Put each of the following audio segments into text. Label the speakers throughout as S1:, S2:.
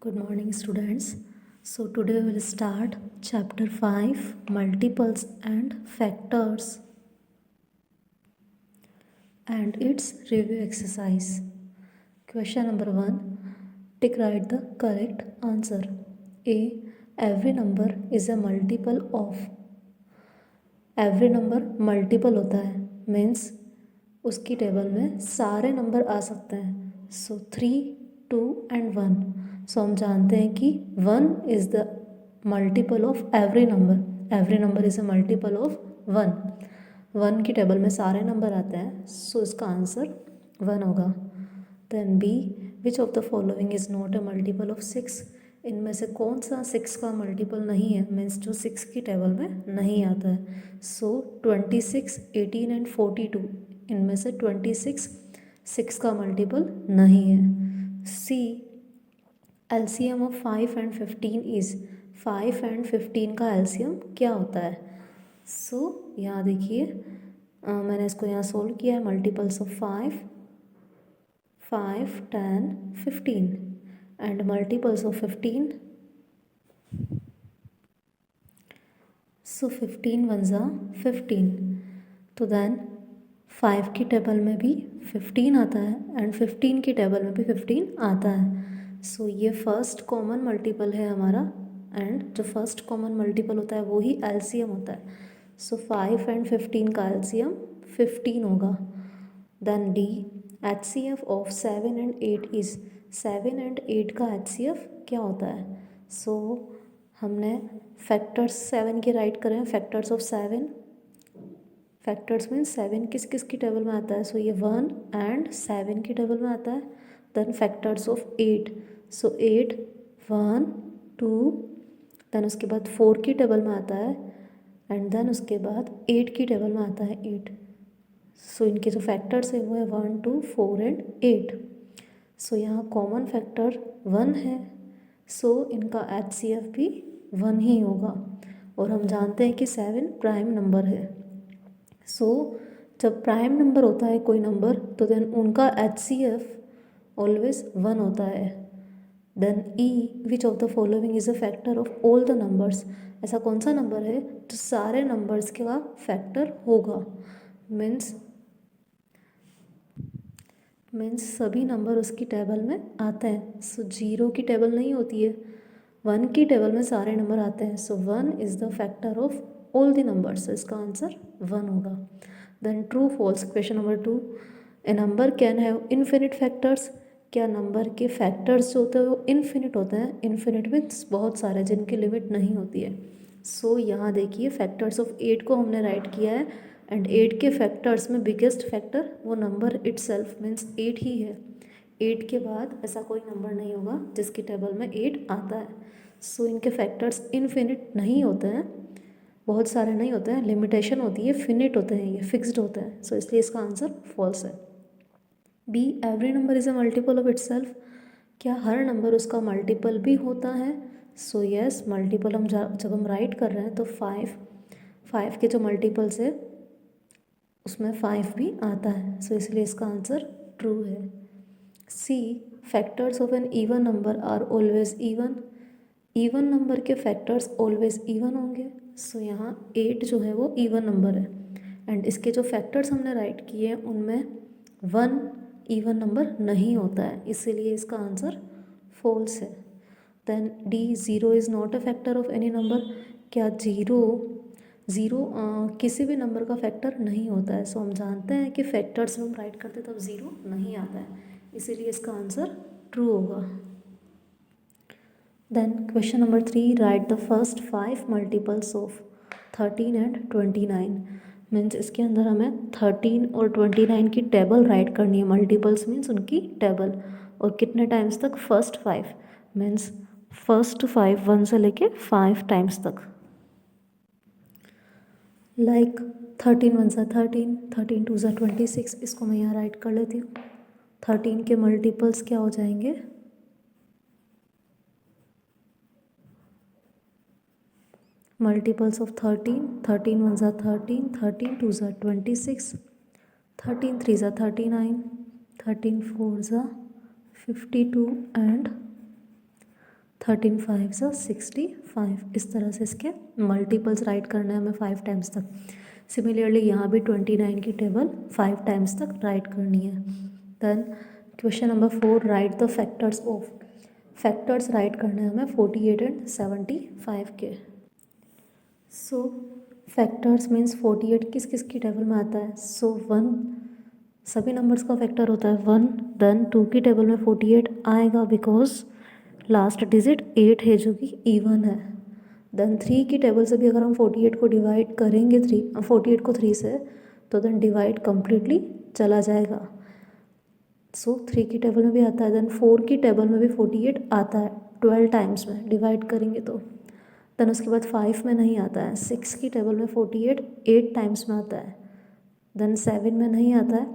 S1: Good morning, students. So today we will start chapter 5, multiples and factors, and its review exercise. Question number 1. Tick write the correct answer. A. Every number is a multiple of. Every number multiple होता है, means उसकी table में सारे number आ सकते हैं. सो 3, 2 and 1. सो हम जानते हैं कि 1 is the multiple of every number. Every number is a multiple of 1. 1 की टेबल में सारे नंबर आते हैं, सो इसका आंसर 1 होगा. Then B. Which of the following is not a multiple of 6. इनमें से कौन सा 6 का मल्टीपल नहीं है, मीन्स जो 6 की टेबल में नहीं आता है. सो 26, 18 एंड 42, इनमें से 26 6 का मल्टीपल नहीं है. C. LCM of 5 and 15 is. 5 and 15 का एलसीएम क्या होता है. सो यहाँ देखिए, मैंने इसको यहाँ सोल्व किया है. Multiples of 5, 10, 15 and multiples of 15. सो 15 1 ज़ा 15. तो देन 5 की टेबल में भी 15 आता है एंड 15 की टेबल में भी 15 आता है. सो ये फर्स्ट कॉमन मल्टीपल है हमारा, एंड जो फर्स्ट कॉमन मल्टीपल होता है वो ही एलसीएम होता है. सो 5 एंड 15 का एलसीएम 15 होगा. Then D. HCF of 7 and 8 is. 7 and 8 का एचसीएफ क्या होता है. सो हमने फैक्टर्स 7 के राइट करें. Factors of 7. फैक्टर्स मीन्स 7 किस किस की टेबल में आता है. सो ये 1 एंड 7 की टेबल में आता है. Then factors of 8. So 8, 1, 2. Then उसके बाद 4 की टेबल में आता है, एंड देन उसके बाद 8 की टेबल में आता है 8. सो इनके जो फैक्टर्स है वो है 1, 2, 4 एंड 8. सो यहाँ कॉमन फैक्टर 1 है, सो इनका एचसीएफ भी 1 ही होगा. और हम जानते हैं कि 7 प्राइम नंबर है. सो जब प्राइम नंबर होता है कोई नंबर, तो देन उनका एचसीएफ ऑलवेज 1 होता है. Then E. Which of the following is a factor of all the numbers. ऐसा कौन सा नंबर है जो सारे नंबर्स का फैक्टर होगा. मीन्स सभी नंबर उसकी टेबल में आते हैं. सो 0 की टेबल नहीं होती है, 1 की टेबल में सारे नंबर आते हैं. So 1 is the factor of all the numbers. इसका आंसर 1 होगा. Then true false. Question number 2. A number can have infinite factors. क्या नंबर के फैक्टर्स जो होते हैं वो इन्फिनिट होते हैं. इन्फिनिट मीन्स बहुत सारे, जिनकी लिमिट नहीं होती है. सो यहाँ देखिए, फैक्टर्स ऑफ 8 को हमने राइट किया है, एंड 8 के फैक्टर्स में बिगेस्ट फैक्टर वो नंबर इटसेल्फ मीन्स 8 ही है. 8 के बाद ऐसा कोई नंबर नहीं होगा जिसकी टेबल में 8 आता है. सो इनके फैक्टर्स इनफिनिट नहीं होते हैं, बहुत सारे नहीं होते हैं, लिमिटेशन होती है, फिनिट होते हैं, ये फिक्स्ड होते हैं. सो इसलिए इसका आंसर फॉल्स है. B. Every number is a multiple of itself. क्या हर नंबर उसका मल्टीपल भी होता है. सो यस, मल्टीपल हम जब हम राइट कर रहे हैं तो 5 के जो मल्टीपल्स है उसमें 5 भी आता है. सो इसलिए इसका आंसर ट्रू है. C. Factors of an even number are always even. Even number के फैक्टर्स ऑलवेज इवन होंगे. सो यहाँ 8 जो है वो इवन नंबर है, एंड इसके जो फैक्टर्स हमने राइट किए हैं उनमें 1 इवन नंबर नहीं होता है, इसीलिए इसका आंसर फॉल्स है. Then D. 0 is not a factor of any number. क्या ज़ीरो किसी भी नंबर का फैक्टर नहीं होता है. सो हम जानते हैं कि फैक्टर्स में हम राइट करते तब 0 नहीं आता है, इसीलिए इसका आंसर ट्रू होगा. Then question number 3. Write the first 5 multiples of 13 and 29. Means इसके अंदर हमें 13 और 29 की टेबल राइट करनी है. मल्टीपल्स मीन्स उनकी टेबल, और कितने टाइम्स तक. फर्स्ट 5 मीन्स फर्स्ट 5 1 से लेके 5 टाइम्स तक. लाइक 13 1 ज़ा 13, 13 2 ज़ा 26. इसको मैं यहाँ राइट कर लेती हूँ. 13 के मल्टीपल्स क्या हो जाएंगे. Multiples of 13. 13 1 ज़ा 13, 13 2 ज़ा 26, 13 3 ज़ा 39, 13 4 ज़ा 52 एंड 13 5 सा 65। इस तरह से इसके मल्टीपल्स राइट करना है हमें 5 टाइम्स तक। सिमिलरली यहाँ भी 29 की टेबल 5 टाइम्स तक राइट करनी है। Then question number 4, write the factors of. Factors write करने हैं हमें 48 एंड 75 के। सो फैक्टर्स मीन्स 48 किस किस की टेबल में आता है? सो 1 सभी नंबर्स का फैक्टर होता है 1। देन 2 की टेबल में 48 आएगा बिकॉज लास्ट डिजिट 8 है जो कि इवन है। देन 3 की टेबल से भी अगर हम 48 को डिवाइड करेंगे 48 को 3 से, तो देन डिवाइड कम्प्लीटली चला जाएगा। सो 3 की टेबल में भी आता है। देन 4 की टेबल में भी 48 आता है 12 टाइम्स में डिवाइड करेंगे तो। देन उसके बाद 5 में नहीं आता है। 6 की टेबल में 48 8 टाइम्स में आता है। देन 7 में नहीं आता है।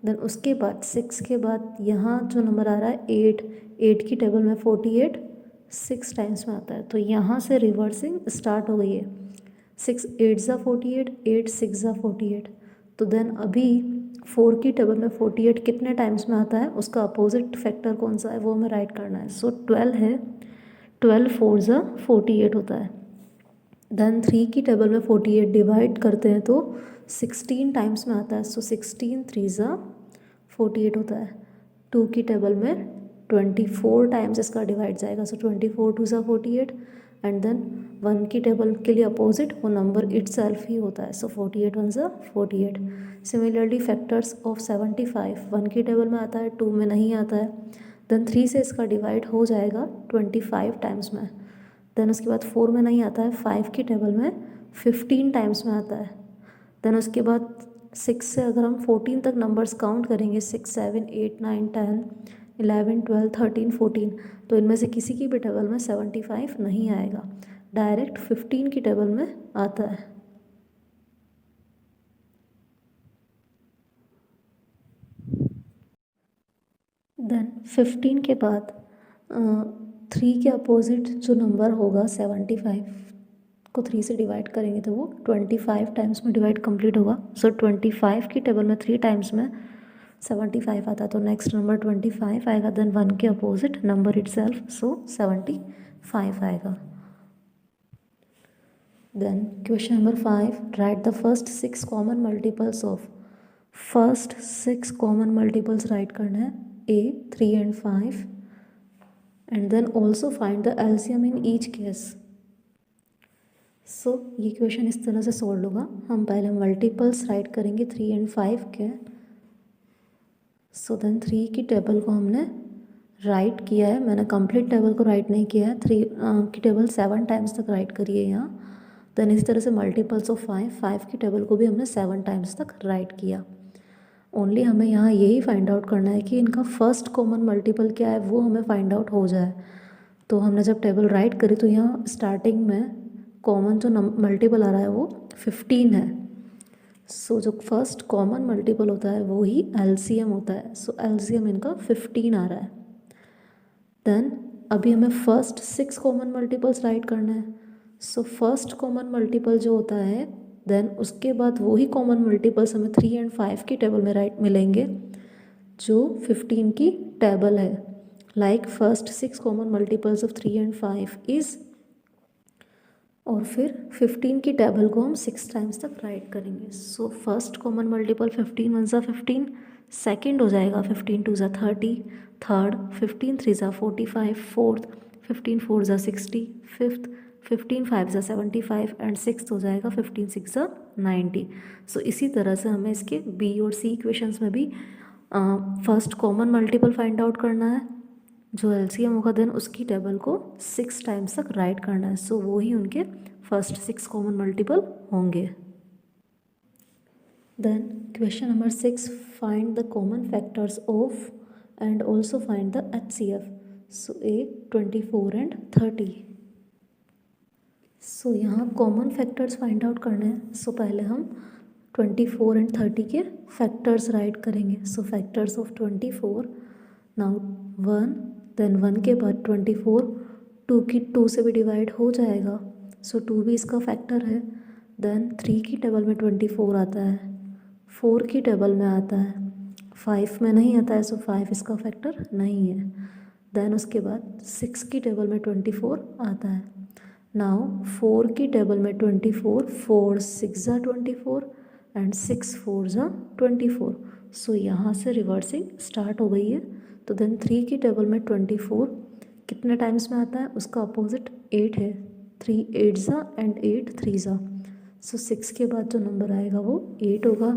S1: देन उसके बाद 6 के बाद यहाँ जो नंबर आ रहा है 8 की टेबल में 48 6 टाइम्स में आता है। तो यहाँ से रिवर्सिंग स्टार्ट हो गई है। 6 8 ज़ा 48, 8 6 ज़ा 48। तो देन अभी 4 की टेबल में 48 कितने टाइम्स में आता है, उसका अपोजिट फैक्टर कौन सा है वो हमें राइट करना है। सो 12 है, 12 4 ज़ा 48 होता है। देन 3 की टेबल में 48 डिवाइड करते हैं तो 16 टाइम्स में आता है। सो 16 3 ज़ा 48 होता है। 2 की टेबल में 24 टाइम्स इसका डिवाइड जाएगा। सो 24 2 ज़ा 48। एंड देन 1 की टेबल के लिए अपोजिट वो नंबर इटसेल्फ ही होता है। सो 48 1 ज़ा 48। सिमिलरली फैक्टर्स ऑफ 75 1 की टेबल में आता है, 2 में नहीं आता है। देन 3 से इसका डिवाइड हो जाएगा 25 टाइम्स में। देन उसके बाद 4 में नहीं आता है। 5 की टेबल में 15 टाइम्स में आता है। देन उसके बाद 6 से अगर हम 14 तक नंबर्स काउंट करेंगे 6 7 8 9 10 11 12 13 14, तो इनमें से किसी की भी टेबल में 75 नहीं आएगा, डायरेक्ट 15 की टेबल में आता है। देन 15 के बाद 3 के अपोजिट जो नंबर होगा 75 को 3 से डिवाइड करेंगे तो वो 25 टाइम्स में डिवाइड कंप्लीट होगा। सो 25 की टेबल में 3 टाइम्स में 75 आता है, तो नेक्स्ट नंबर 25 आएगा। देन 1 के अपोजिट नंबर इटसेल्फ, सो 75 आएगा। Then question number 5, write the first 6 common multiples of. First 6 common multiples write करना है A 3 and 5 and then also find the LCM in each case. So ये question इस तरह से solve होगा। हम पहले मल्टीपल्स राइट करेंगे 3 and 5 के। सो देन 3 की टेबल को हमने राइट किया है, मैंने कंप्लीट टेबल को राइट नहीं किया है। 3 की टेबल 7 टाइम्स तक राइट करी है यहाँ। देन इसी तरह से मल्टीपल्स ऑफ 5 की टेबल को भी हमने 7 टाइम्स तक राइट किया। ओनली हमें यहाँ यही फाइंड आउट करना है कि इनका फर्स्ट कॉमन मल्टीपल क्या है, वो हमें फाइंड आउट हो जाए। तो हमने जब टेबल राइट करी तो यहाँ स्टार्टिंग में कॉमन जो मल्टीपल आ रहा है वो 15 है। सो जो फर्स्ट कॉमन मल्टीपल होता है वो ही एलसीएम होता है। सो एलसीएम इनका 15 आ रहा है। देन अभी हमें फर्स्ट 6 कॉमन मल्टीपल्स राइट करना है। सो फर्स्ट कॉमन मल्टीपल जो होता है, देन उसके बाद वही कॉमन मल्टीपल्स हमें 3 and 5 की टेबल में राइट मिलेंगे जो 15 की टेबल है। Like first 6 common multiples of 3 and 5 is, और फिर 15 की टेबल को हम 6 टाइम्स तक राइट करेंगे। सो फर्स्ट कॉमन मल्टीपल 15 1 ज़ा 15, सेकेंड हो जाएगा 15 2 ज़ा 30, थर्ड 15 3 ज़ा 45, फोर्थ 15 4 ज़ा 60, फिफ्थ 15 5 ज़ा 75 एंड सिक्स्थ हो जाएगा 15 6 ज़ा 90। सो इसी तरह से हमें इसके बी और सी इक्वेशंस में भी first common multiple find out करना है जो एलसीएम होगा, देन उसकी टेबल को 6 टाइम्स तक राइट करना है। सो वो ही उनके फर्स्ट 6 कॉमन मल्टीपल होंगे। Then question number 6, find the common factors of and also find the HCF। So A 24 and 30। So यहाँ कॉमन फैक्टर्स फाइंड आउट करने हैं। सो पहले हम 24 and 30 के फैक्टर्स राइट करेंगे। So factors of 24, now 1, then 1 के बाद 24, 2 की 2 से भी डिवाइड हो जाएगा। सो 2 भी इसका फैक्टर है। देन 3 की टेबल में 24 आता है, 4 की टेबल में आता है, 5 में नहीं आता है। सो 5 इसका फैक्टर नहीं है। देन उसके बाद 6 की टेबल में 24 आता है। नाउ 4 की टेबल में 24, 4 6 ज़ा 24 एंड 6 4 ज़ा 24। सो यहाँ से रिवर्सिंग स्टार्ट हो गई है। तो देन 3 की टेबल में 24 कितने टाइम्स में आता है, उसका अपोजिट 8 है। 3 8 ज़ा एंड 8 3 ज़ा। सो 6 के बाद जो नंबर आएगा वो 8 होगा।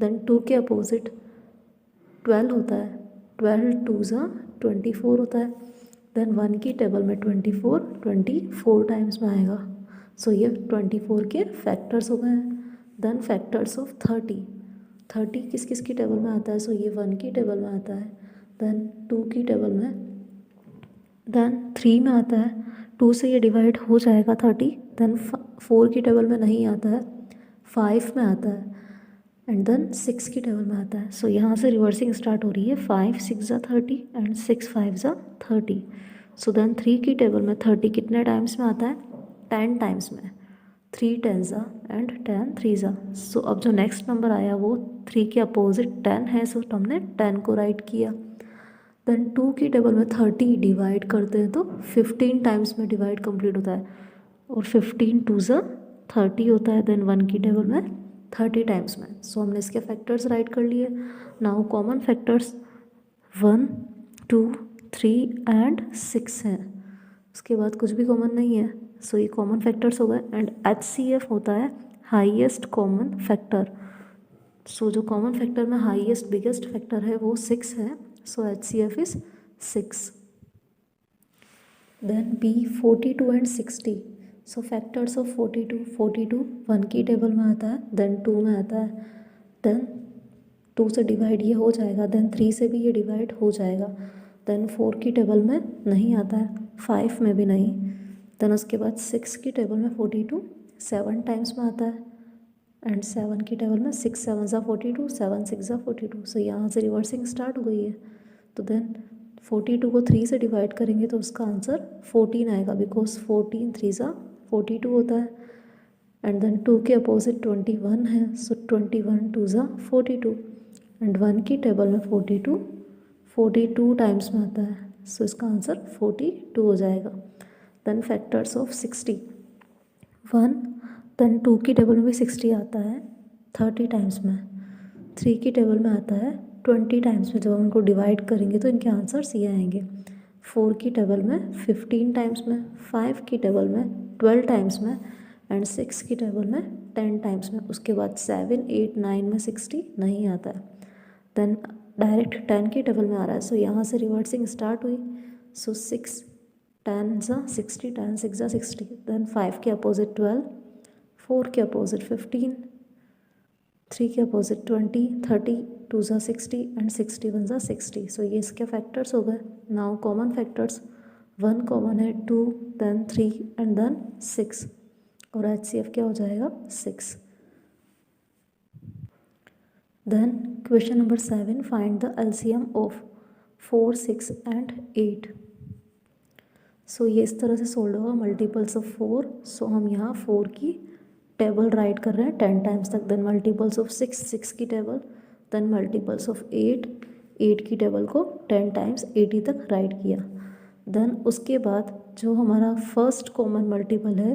S1: देन 2 के अपोजिट 12 होता है, 12 2 ज़ा 24 होता है। देन 1 की टेबल में 24 टाइम्स में आएगा। सो ये 24 के फैक्टर्स हो गए हैं। देन फैक्टर्स ऑफ 30 किस किस की टेबल में आता है, सो ये 1 की टेबल में आता है, देन 2 की टेबल में, देन 3 में आता है। 2 से ये डिवाइड हो जाएगा 30। देन 4 की टेबल में नहीं आता है, 5 में आता है एंड देन 6 की टेबल में आता है। सो यहाँ से रिवर्सिंग स्टार्ट हो रही है। 5 6 ज़ा 30 एंड 6 5 ज़ा 30। सो देन 3 की टेबल में 30 कितने टाइम्स में आता है, 10 टाइम्स में, 3 10 ज़ा एंड 10 3 ज़ा। सो अब जो नेक्स्ट नंबर आया वो 3 के अपोजिट 10 है, सो हमने 10 को राइट किया। देन 2 की टेबल में 30 डिवाइड करते हैं तो 15 टाइम्स में डिवाइड कंप्लीट होता है और 15 2 ज़ा 30 होता है। देन 1 की टेबल में 30 टाइम्स में। सो हमने इसके फैक्टर्स राइट कर लिए। नाउ कॉमन फैक्टर्स 1 2 3 एंड 6 हैं, उसके बाद कुछ भी कॉमन नहीं है। सो ये कॉमन फैक्टर्स हो गए एंड HCF होता है हाईएस्ट कॉमन फैक्टर। सो जो कॉमन फैक्टर में हाईएस्ट बिगेस्ट फैक्टर है वो 6 है। So HCF is 6। Then B 42 and 60। So factors of 42 1 की टेबल में आता है, देन 2 में आता है, देन 2 से डिवाइड ये हो जाएगा, देन 3 से भी ये डिवाइड हो जाएगा, देन 4 की टेबल में नहीं आता है, 5 में भी नहीं, देन उसके बाद 6 की टेबल में 42 7 टाइम्स में आता है एंड 7 की टेबल में 6 7 ज़ा 42 7 6 ज़ा 42। सो यहाँ से रिवर्सिंग स्टार्ट हो गई है। तो देन 42 को 3 से डिवाइड करेंगे तो उसका आंसर 14 आएगा, बिकॉज 14 3 ज़ा 42 होता है एंड देन 2 के अपोजिट 21 है, सो 21 2 ज़ा 42 एंड 1 की टेबल में 42 टाइम्स में आता है, सो इसका आंसर 42 हो जाएगा। देन फैक्टर्स ऑफ 60 1, देन 2 की टेबल में भी 60 आता है 30 टाइम्स में, 3 की टेबल में आता है 20 टाइम्स में। जब हम इनको डिवाइड करेंगे तो इनके आंसर्स ये आएंगे। 4 की टेबल में 15 टाइम्स में, 5 की टेबल में 12 टाइम्स में एंड 6 की टेबल में 10 टाइम्स में। उसके बाद 7 8 9 में 60 नहीं आता है, देन डायरेक्ट 10 की टेबल में आ रहा है। सो यहाँ से रिवर्सिंग स्टार्ट हुई। सो 6 10 ज़ा 60 10 6 ज़ा 60, देन 5 के अपोजिट 12, 4 के अपोजिट 15, 3 के अपोजिट 20 30 2 ज़ा 60 एंड 61 ज़ा 60। सो ये इसके फैक्टर्स हो गए। नाउ कॉमन फैक्टर्स 1 कॉमन है, 2 देन 3 एंड देन 6 और HCF क्या हो जाएगा 6। Then question number 7, find the LCM of 4 6 and 8। So ये इस तरह से सोल्व होगा, मल्टीपल्स ऑफ 4। सो हम यहाँ 4 की टेबल राइट कर रहे हैं 10 टाइम्स तक, देन मल्टीपल्स ऑफ 6 की टेबल, देन मल्टीपल्स ऑफ 8 की टेबल को 10 टाइम्स 80 तक राइट किया। देन उसके बाद जो हमारा फर्स्ट कॉमन मल्टीपल है,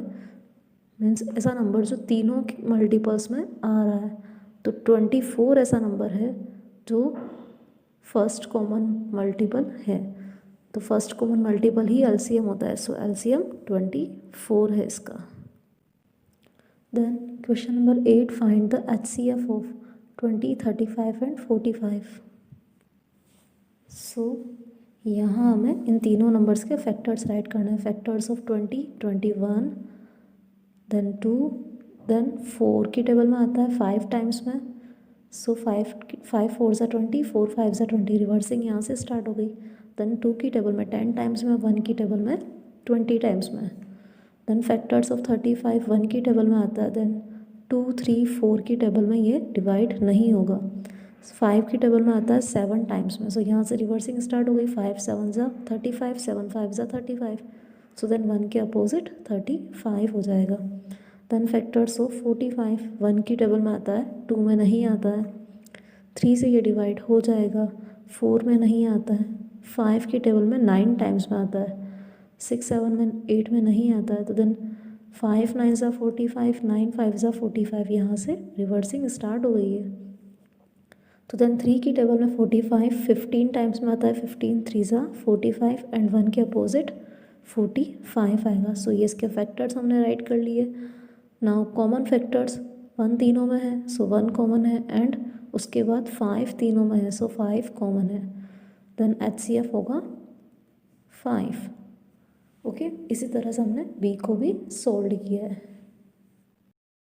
S1: मीन्स ऐसा नंबर जो तीनों मल्टीपल्स में आ रहा है, तो 24 ऐसा नंबर है जो फर्स्ट कॉमन मल्टीपल है। तो फर्स्ट कॉमन मल्टीपल ही LCM होता है। सो LCM 24 है इसका। Then question number 8, find the HCF of 20 35 and 45। So यहाँ हमें इन तीनों नंबर्स के फैक्टर्स राइट करना है। फैक्टर्स ऑफ 20 21 देन 2 देन 4 की टेबल में आता है 5 टाइम्स में। सो 5 4 ज़ा 20 4 5 ज़ा 20, रिवर्सिंग यहाँ से स्टार्ट हो गई। देन 2 की टेबल में 10 टाइम्स में, 1 की टेबल में 20 टाइम्स में। देन फैक्टर्स ऑफ 35 1 की टेबल में आता है, देन 2 3 4 की टेबल में ये डिवाइड नहीं होगा। 5 की टेबल में आता है 7 टाइम्स में। सो यहाँ से रिवर्सिंग स्टार्ट हो गई। 5 7 ज़ा 35 7 5 ज़ा 35। सो देन 1 के अपोजिट 35 हो जाएगा। देन फैक्टर्स ऑफ 45 1 की टेबल में आता है, 2 में नहीं आता है, 3 से ये डिवाइड हो जाएगा, 4 में नहीं आता है, 5 की टेबल में 9 टाइम्स में आता है, 6 7 में 8 में नहीं आता है, तो देन 5 9 ज़ा 45, 9 5 ज़ा 45, यहाँ से रिवर्सिंग स्टार्ट हो गई है। तो देन 3 की टेबल में 45 15 टाइम्स में आता है, 15 3 ज़ा 45 एंड 1 के अपोजिट 45 आएगा। सो ये इसके फैक्टर्स हमने राइट कर लिए। नाउ कॉमन फैक्टर्स, 1 तीनों में है सो 1 कॉमन है, एंड उसके बाद 5 तीनों में है सो 5 कॉमन है। देन HCF होगा 5। ओके, इसी तरह से हमने B को भी सोल्व किया है।